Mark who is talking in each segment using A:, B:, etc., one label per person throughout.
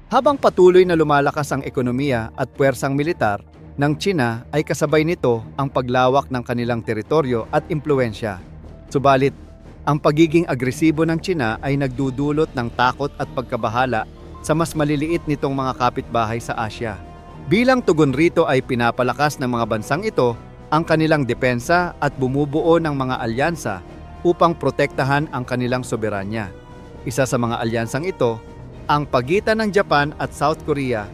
A: Habang patuloy na lumalakas ang ekonomiya at puwersang militar ng China ay kasabay nito ang paglawak ng kanilang teritoryo at impluwensya. Subalit, ang pagiging agresibo ng China ay nagdudulot ng takot at pagkabahala sa mas maliliit nitong mga kapitbahay sa Asya. Bilang tugon rito ay pinapalakas ng mga bansang ito ang kanilang depensa at bumubuo ng mga alyansa upang protektahan ang kanilang soberanya. Isa sa mga alyansang ito, ang pagitan ng Japan at South Korea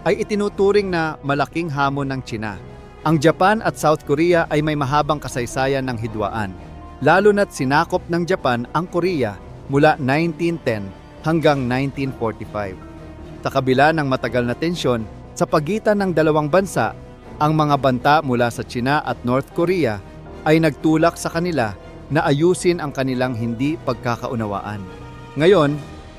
A: ay itinuturing na malaking hamon ng China. Ang Japan at South Korea ay may mahabang kasaysayan ng hidwaan, lalo na't sinakop ng Japan ang Korea mula 1910 hanggang 1945. Sa kabila ng matagal na tensyon sa pagitan ng dalawang bansa, ang mga banta mula sa China at North Korea ay nagtulak sa kanila na ayusin ang kanilang hindi pagkakaunawaan. Ngayon,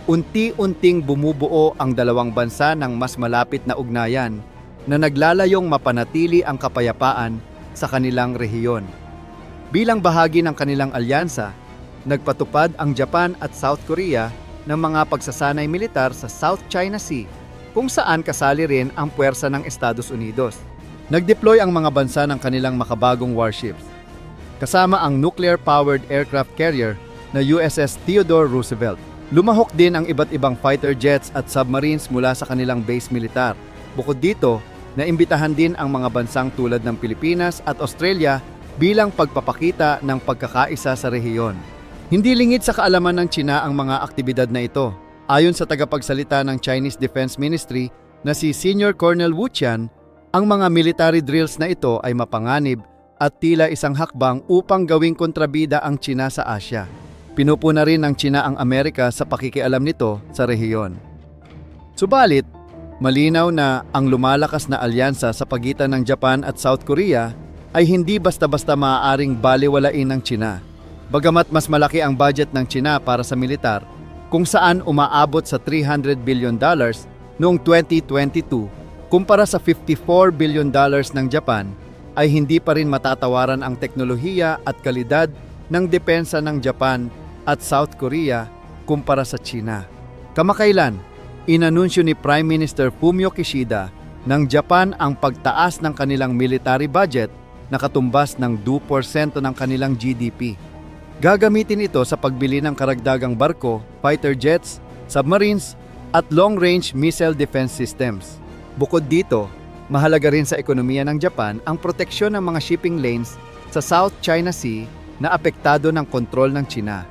A: unti-unting bumubuo ang dalawang bansa ng mas malapit na ugnayan na naglalayong mapanatili ang kapayapaan sa kanilang rehiyon. Bilang bahagi ng kanilang alyansa, nagpatupad ang Japan at South Korea ng mga pagsasanay militar sa South China Sea, kung saan kasali rin ang puwersa ng Estados Unidos. Nag-deploy ang mga bansa ng kanilang makabagong warships, kasama ang nuclear-powered aircraft carrier na USS Theodore Roosevelt. Lumahok din ang iba't ibang fighter jets at submarines mula sa kanilang base militar. Bukod dito, naimbitahan din ang mga bansang tulad ng Pilipinas at Australia bilang pagpapakita ng pagkakaisa sa rehiyon. Hindi lingid sa kaalaman ng China ang mga aktibidad na ito. Ayon sa tagapagsalita ng Chinese Defense Ministry na si Senior Colonel Wu Qian, ang mga military drills na ito ay mapanganib at tila isang hakbang upang gawing kontrabida ang China sa Asya. Pinupuna rin ng China ang Amerika sa pakikialam nito sa rehiyon. Subalit, malinaw na ang lumalakas na alyansa sa pagitan ng Japan at South Korea ay hindi basta-basta maaaring balewalain ng China. Bagamat mas malaki ang budget ng China para sa militar, kung saan umaabot sa $300 billion noong 2022, kumpara sa $54 billion ng Japan, ay hindi pa rin matatawaran ang teknolohiya at kalidad ng depensa ng Japan at South Korea kumpara sa China. Kamakailan, inanunsyo ni Prime Minister Fumio Kishida ng Japan ang pagtaas ng kanilang military budget na katumbas ng 2% ng kanilang GDP. Gagamitin ito sa pagbili ng karagdagang barko, fighter jets, submarines, at long-range missile defense systems. Bukod dito, mahalaga rin sa ekonomiya ng Japan ang proteksyon ng mga shipping lanes sa South China Sea na apektado ng kontrol ng China.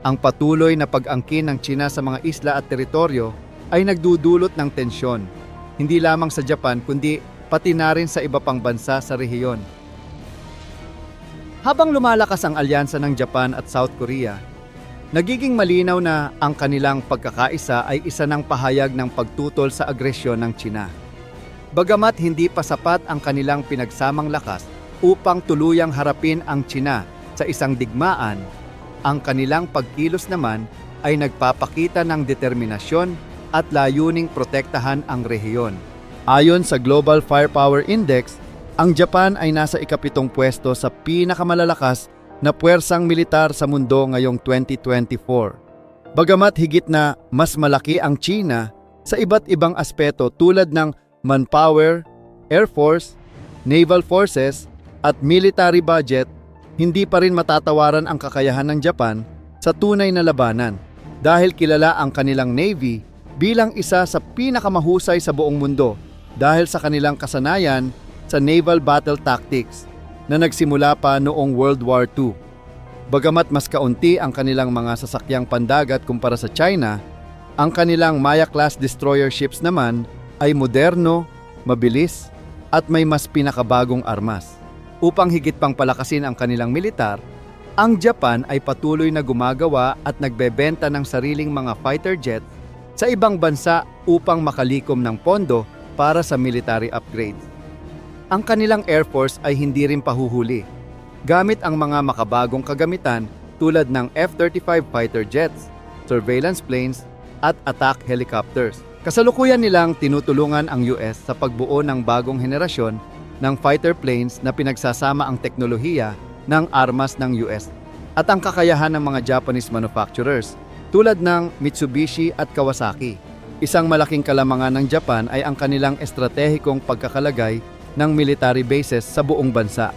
A: Ang patuloy na pag-angkin ng China sa mga isla at teritoryo ay nagdudulot ng tensyon, hindi lamang sa Japan kundi pati na rin sa iba pang bansa sa rehiyon. Habang lumalakas ang alyansa ng Japan at South Korea, nagiging malinaw na ang kanilang pagkakaisa ay isa ng pahayag ng pagtutol sa agresyon ng China. Bagamat hindi pa sapat ang kanilang pinagsamang lakas upang tuluyang harapin ang China sa isang digmaan, ang kanilang pagkilos naman ay nagpapakita ng determinasyon at layuning protektahan ang rehiyon. Ayon sa Global Firepower Index, ang Japan ay nasa ika-7 pwesto sa pinakamalalakas na puwersang militar sa mundo ngayong 2024. Bagamat higit na mas malaki ang China sa iba't ibang aspeto tulad ng manpower, air force, naval forces at military budget, hindi pa rin matatawaran ang kakayahan ng Japan sa tunay na labanan dahil kilala ang kanilang Navy bilang isa sa pinakamahusay sa buong mundo dahil sa kanilang kasanayan sa naval battle tactics na nagsimula pa noong World War II. Bagamat mas kaunti ang kanilang mga sasakyang pandagat kumpara sa China, ang kanilang Maya-class destroyer ships naman ay moderno, mabilis at may mas pinakabagong armas. Upang higit pang palakasin ang kanilang militar, ang Japan ay patuloy na gumagawa at nagbebenta ng sariling mga fighter jets sa ibang bansa upang makalikom ng pondo para sa military upgrades. Ang kanilang Air Force ay hindi rin pahuhuli, gamit ang mga makabagong kagamitan tulad ng F-35 fighter jets, surveillance planes, at attack helicopters. Kasalukuyan nilang tinutulungan ang US sa pagbuo ng bagong henerasyon ng fighter planes na pinagsasama ang teknolohiya ng armas ng US at ang kakayahan ng mga Japanese manufacturers tulad ng Mitsubishi at Kawasaki. Isang malaking kalamangan ng Japan ay ang kanilang estratehikong pagkakalagay ng military bases sa buong bansa.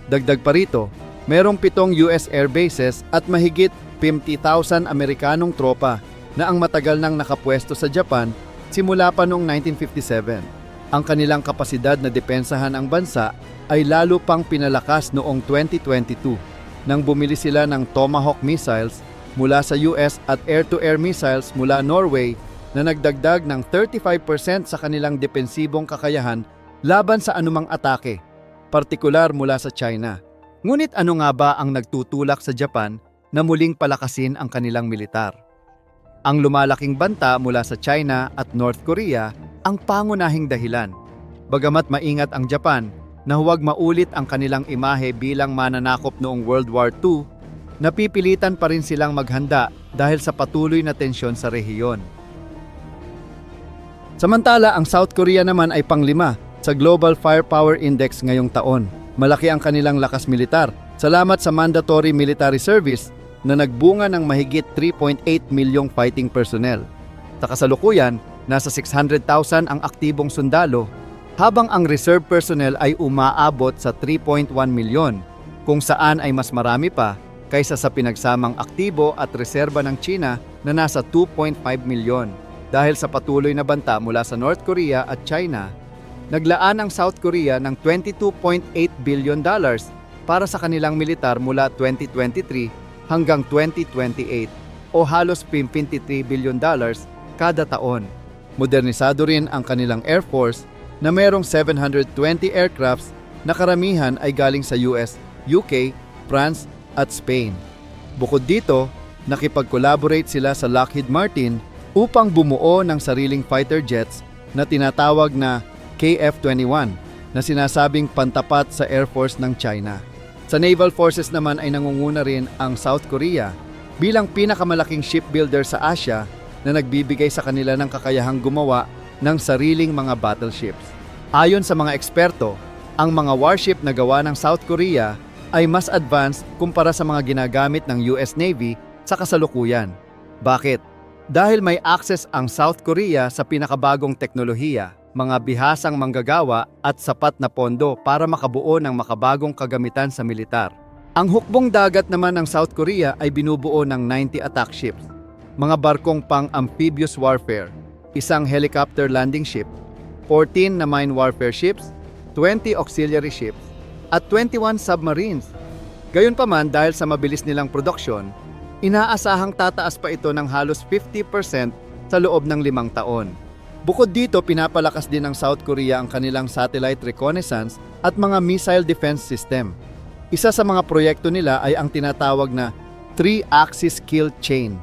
A: Dagdag pa rito, merong 7 US air bases at mahigit 50,000 Amerikanong tropa na ang matagal nang nakapwesto sa Japan simula pa noong 1957. Ang kanilang kapasidad na depensahan ang bansa ay lalo pang pinalakas noong 2022 nang bumili sila ng Tomahawk missiles mula sa US at air-to-air missiles mula Norway na nagdagdag ng 35% sa kanilang depensibong kakayahan laban sa anumang atake, partikular mula sa China. Ngunit ano nga ba ang nagtutulak sa Japan na muling palakasin ang kanilang militar? Ang lumalaking banta mula sa China at North Korea ang pangunahing dahilan. Bagamat maingat ang Japan na huwag maulit ang kanilang imahe bilang mananakop noong World War II, napipilitan pa rin silang maghanda dahil sa patuloy na tensyon sa rehiyon. Samantala, ang South Korea naman ay pang-5 sa Global Firepower Index ngayong taon. Malaki ang kanilang lakas militar salamat sa mandatory military service na nagbunga ng mahigit 3.8 milyong fighting personnel. Sa kasalukuyan, nasa 600,000 ang aktibong sundalo, habang ang reserve personnel ay umaabot sa 3.1 milyon, kung saan ay mas marami pa kaysa sa pinagsamang aktibo at reserba ng China na nasa 2.5 milyon. Dahil sa patuloy na banta mula sa North Korea at China, naglaan ang South Korea ng $22.8 billion para sa kanilang militar mula 2023 hanggang 2028 o halos $53 billion kada taon. Modernisado rin ang kanilang Air Force na merong 720 aircrafts na karamihan ay galing sa US, UK, France at Spain. Bukod dito, nakipag-collaborate sila sa Lockheed Martin upang bumuo ng sariling fighter jets na tinatawag na KF-21 na sinasabing pantapat sa Air Force ng China. Sa naval forces naman ay nangunguna rin ang South Korea bilang pinakamalaking shipbuilder sa Asia na nagbibigay sa kanila ng kakayahang gumawa ng sariling mga battleships. Ayon sa mga eksperto, ang mga warship na gawa ng South Korea ay mas advanced kumpara sa mga ginagamit ng US Navy sa kasalukuyan. Bakit? Dahil may access ang South Korea sa pinakabagong teknolohiya, mga bihasang manggagawa at sapat na pondo para makabuo ng makabagong kagamitan sa militar. Ang hukbong dagat naman ng South Korea ay binubuo ng 90 attack ships, mga barkong pang-amphibious warfare, isang helicopter landing ship, 14 na mine warfare ships, 20 auxiliary ships, at 21 submarines. Gayunpaman, dahil sa mabilis nilang produksyon, inaasahang tataas pa ito ng halos 50% sa loob ng 5 taon. Bukod dito, pinapalakas din ng South Korea ang kanilang satellite reconnaissance at mga missile defense system. Isa sa mga proyekto nila ay ang tinatawag na 3-axis kill chain.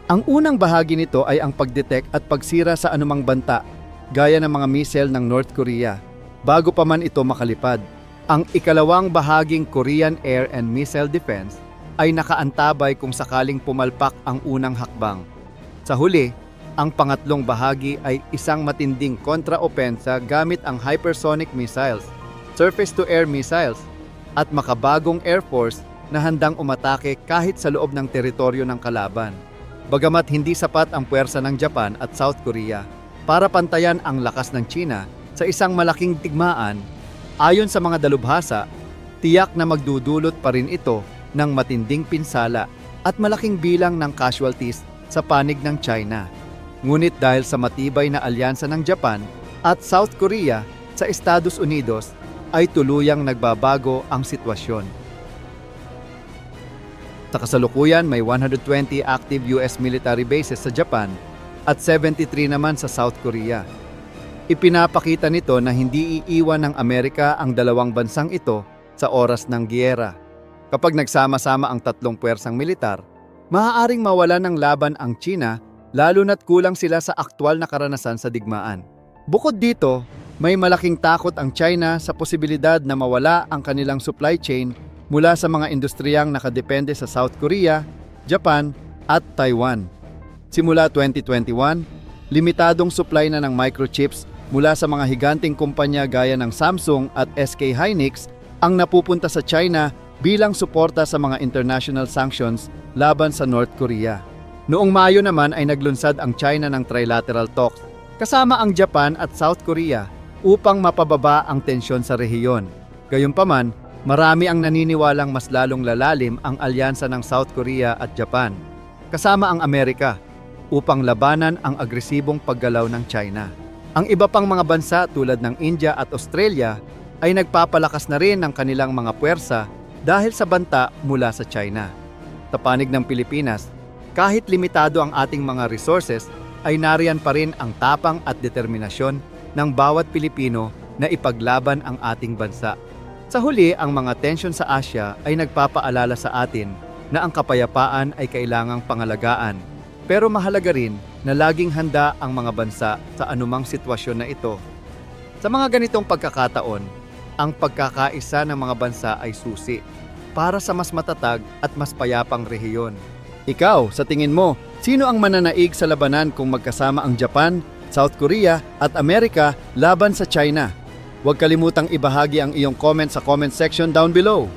A: Ang unang bahagi nito ay ang pagdetect at pagsira sa anumang banta, gaya ng mga missile ng North Korea, bago pa man ito makalipad. Ang ikalawang bahaging Korean Air and Missile Defense ay nakaantabay kung sakaling pumalpak ang unang hakbang. Sa huli, ang pangatlong bahagi ay isang matinding kontra-opensa gamit ang hypersonic missiles, surface-to-air missiles, at makabagong air force na handang umatake kahit sa loob ng teritoryo ng kalaban. Bagamat hindi sapat ang puwersa ng Japan at South Korea para pantayan ang lakas ng China sa isang malaking digmaan, ayon sa mga dalubhasa, tiyak na magdudulot pa rin ito ng matinding pinsala at malaking bilang ng casualties sa panig ng China. Ngunit dahil sa matibay na alyansa ng Japan at South Korea sa Estados Unidos, ay tuluyang nagbabago ang sitwasyon. Sa kasalukuyan, may 120 active US military bases sa Japan at 73 naman sa South Korea. Ipinapakita nito na hindi iiwan ng Amerika ang dalawang bansang ito sa oras ng giyera. Kapag nagsama-sama ang tatlong puwersang militar, maaaring mawala ng laban ang China lalo na't kulang sila sa aktwal na karanasan sa digmaan. Bukod dito, may malaking takot ang China sa posibilidad na mawala ang kanilang supply chain mula sa mga industriyang nakadepende sa South Korea, Japan at Taiwan. Simula 2021, limitadong supply na ng microchips mula sa mga higanting kumpanya gaya ng Samsung at SK Hynix ang napupunta sa China bilang suporta sa mga international sanctions laban sa North Korea. Noong Mayo naman ay naglunsad ang China ng trilateral talks kasama ang Japan at South Korea upang mapababa ang tensyon sa rehiyon. Gayunpaman, marami ang naniniwalang mas lalong lalalim ang alyansa ng South Korea at Japan, kasama ang Amerika, upang labanan ang agresibong paggalaw ng China. Ang iba pang mga bansa tulad ng India at Australia ay nagpapalakas na rin ng kanilang mga puwersa dahil sa banta mula sa China. Sa panig ng Pilipinas, kahit limitado ang ating mga resources, ay nariyan pa rin ang tapang at determinasyon ng bawat Pilipino na ipaglaban ang ating bansa. Sa huli, ang mga tensyon sa Asia ay nagpapaalala sa atin na ang kapayapaan ay kailangang pangalagaan. Pero mahalaga rin na laging handa ang mga bansa sa anumang sitwasyon na ito. Sa mga ganitong pagkakataon, ang pagkakaisa ng mga bansa ay susi para sa mas matatag at mas payapang rehiyon. Ikaw, sa tingin mo, sino ang mananaig sa labanan kung magkasama ang Japan, South Korea at Amerika laban sa China? Huwag kalimutang ibahagi ang iyong comment sa comment section down below.